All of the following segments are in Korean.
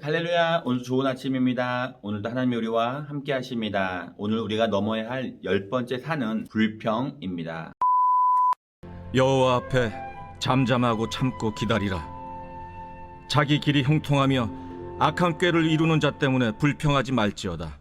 할렐루야, 오늘 좋은 아침입니다. 오늘도 하나님의 우리와 함께 하십니다. 오늘 우리가 넘어야 할 10번째 산은 불평입니다. 여호와 앞에 잠잠하고 참고 기다리라. 자기 길이 형통하며 악한 꾀를 이루는 자 때문에 불평하지 말지어다.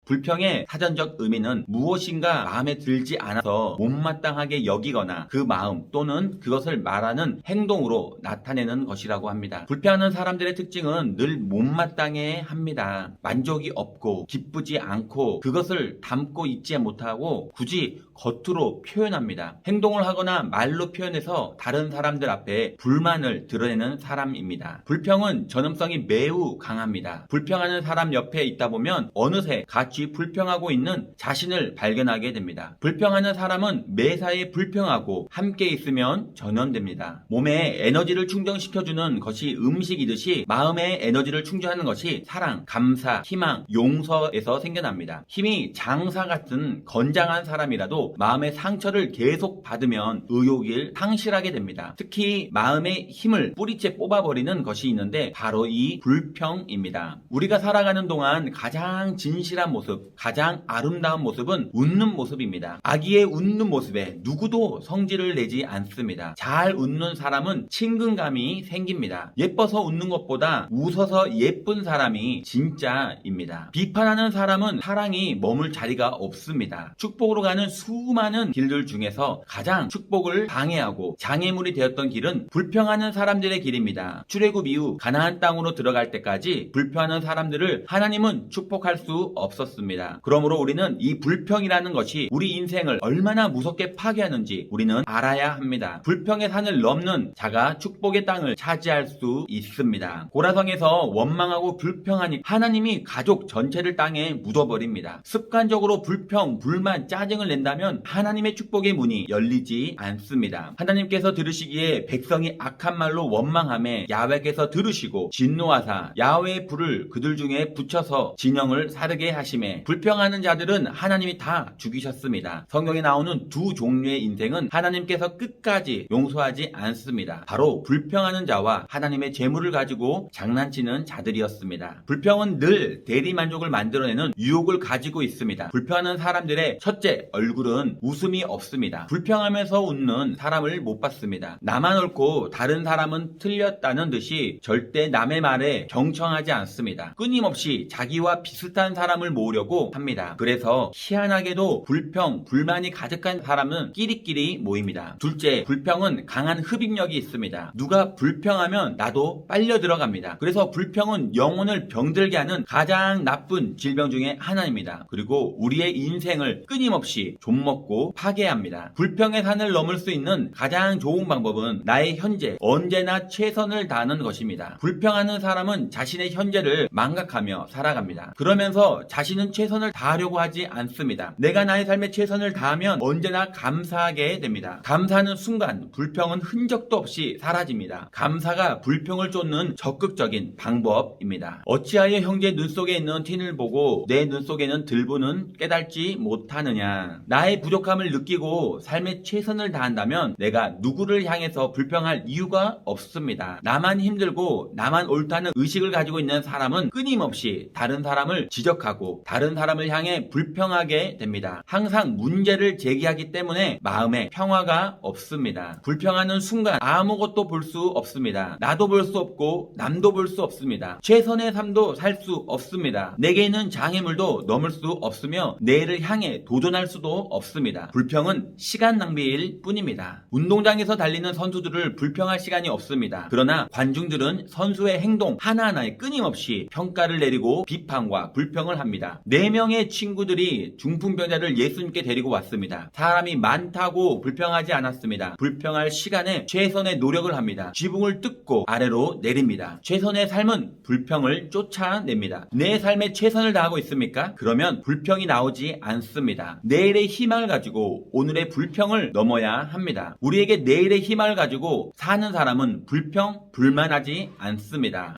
불평의 사전적 의미는 무엇인가 마음에 들지 않아서 못마땅하게 여기거나 그 마음 또는 그것을 말하는 행동으로 나타내는 것이라고 합니다. 불평하는 사람들의 특징은 늘 못마땅해 합니다. 만족이 없고 기쁘지 않고 그것을 담고 있지 못하고 굳이 겉으로 표현합니다. 행동을 하거나 말로 표현해서 다른 사람들 앞에 불만을 드러내는 사람입니다. 불평은 전음성이 매우 강합니다. 불평하는 사람 옆에 있다 보면 어느새 같이 불평하고 있는 자신을 발견하게 됩니다. 불평하는 사람은 매사에 불평하고 함께 있으면 전염됩니다. 몸에 에너지를 충전시켜주는 것이 음식이듯이 마음의 에너지를 충전하는 것이 사랑, 감사, 희망, 용서에서 생겨납니다. 힘이 장사 같은 건장한 사람이라도 마음의 상처를 계속 받으면 의욕을 상실하게 됩니다. 특히 마음의 힘을 뿌리째 뽑아버리는 것이 있는데 바로 이 불평입니다. 우리가 살아가는 동안 가장 진실한 모습, 가장 아름다운 모습은 웃는 모습입니다. 아기의 웃는 모습에 누구도 성질을 내지 않습니다. 잘 웃는 사람은 친근감이 생깁니다. 예뻐서 웃는 것보다 웃어서 예쁜 사람이 진짜입니다. 비판하는 사람은 사랑이 머물 자리가 없습니다. 축복으로 가는 수많은 길들 중에서 가장 축복을 방해하고 장애물이 되었던 길은 불평하는 사람들의 길입니다. 출애굽 이후 가나안 땅으로 들어갈 때까지 불평하는 사람들을 하나님은 축복할 수 없었습니다. 그러므로 우리는 이 불평이라는 것이 우리 인생을 얼마나 무섭게 파괴하는지 우리는 알아야 합니다. 불평의 산을 넘는 자가 축복의 땅을 차지할 수 있습니다. 고라성에서 원망하고 불평하니 하나님이 가족 전체를 땅에 묻어버립니다. 습관적으로 불평, 불만, 짜증을 낸다면 하나님의 축복의 문이 열리지 않습니다. 하나님께서 들으시기에 백성이 악한 말로 원망함에 야훼께서 들으시고 진노하사 야훼의 불을 그들 중에 붙여서 진영을 사르게 하심에 불평하는 자들은 하나님이 다 죽이셨습니다. 성경에 나오는 두 종류의 인생은 하나님께서 끝까지 용서하지 않습니다. 바로 불평하는 자와 하나님의 재물을 가지고 장난치는 자들이었습니다. 불평은 늘 대리만족을 만들어내는 유혹을 가지고 있습니다. 불평하는 사람들의 첫째 얼굴은 웃음이 없습니다. 불평하면서 웃는 사람을 못 봤습니다. 나만 옳고 다른 사람은 틀렸다는 듯이 절대 남의 말에 경청하지 않습니다. 끊임없이 자기와 비슷한 사람을 모으려고 합니다. 그래서 희한하게도 불평, 불만이 가득한 사람은 끼리끼리 모입니다. 둘째, 불평은 강한 흡입력이 있습니다. 누가 불평하면 나도 빨려 들어갑니다. 그래서 불평은 영혼을 병들게 하는 가장 나쁜 질병 중에 하나입니다. 그리고 우리의 인생을 끊임없이 좀먹고 파괴합니다. 불평의 산을 넘을 수 있는 가장 좋은 방법은 나의 현재 언제나 최선을 다하는 것입니다. 불평하는 사람은 자신의 현재를 망각하며 살아갑니다. 그러면서 자신은 최선을 다하려고 하지 않습니다. 내가 나의 삶에 최선을 다하면 언제나 감사하게 됩니다. 감사하는 순간 불평은 흔적도 없이 사라집니다. 감사가 불평을 쫓는 적극적인 방법입니다. 어찌하여 형제 눈 속에 있는 틴을 보고 내 눈 속에는 들보는 깨닫지 못하느냐. 나의 부족함을 느끼고 삶에 최선을 다한다면 내가 누구를 향해서 불평할 이유가 없습니다. 나만 힘들고 나만 옳다는 의식을 가지고 있는 사람은 끊임없이 다른 사람을 지적하고 다른 사람을 향해 불평하게 됩니다. 항상 문제를 제기하기 때문에 마음에 평화가 없습니다. 불평하는 순간 아무것도 볼 수 없습니다. 나도 볼 수 없고 남도 볼 수 없습니다. 최선의 삶도 살 수 없습니다. 내게 있는 장애물도 넘을 수 없으며 내일을 향해 도전할 수도 없습니다. 불평은 시간 낭비일 뿐입니다. 운동장에서 달리는 선수들을 불평할 시간이 없습니다. 그러나 관중들은 선수의 행동 하나하나에 끊임없이 평가를 내리고 비판과 불평을 합니다. 4명의 친구들이 중풍병자를 예수님께 데리고 왔습니다. 사람이 많다고 불평하지 않았습니다. 불평할 시간에 최선의 노력을 합니다. 지붕을 뜯고 아래로 내립니다. 최선의 삶은 불평을 쫓아냅니다. 내 삶에 최선을 다하고 있습니까? 그러면 불평이 나오지 않습니다. 내일의 희망을 가지고 오늘의 불평을 넘어야 합니다. 우리에게 내일의 희망을 가지고 사는 사람은 불평, 불만하지 않습니다.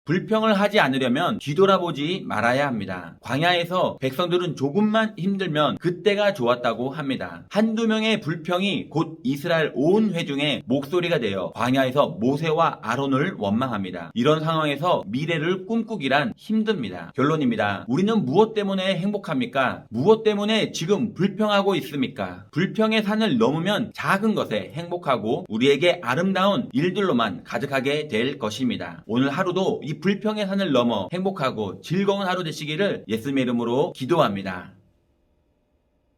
불평을 하지 않으려면 뒤돌아보지 말아야 합니다. 광야에서 백성들은 조금만 힘들면 그때가 좋았다고 합니다. 한두 명의 불평이 곧 이스라엘 온 회중의 목소리가 되어 광야에서 모세와 아론을 원망합니다. 이런 상황에서 미래를 꿈꾸기란 힘듭니다. 결론입니다. 우리는 무엇 때문에 행복합니까? 무엇 때문에 지금 불평하고 있습니까? 불평의 산을 넘으면 작은 것에 행복하고 우리에게 아름다운 일들로만 가득하게 될 것입니다. 오늘 하루도 이 불평의 산을 넘어 행복하고 즐거운 하루 되시기를 예수님의 이름으로 기도합니다.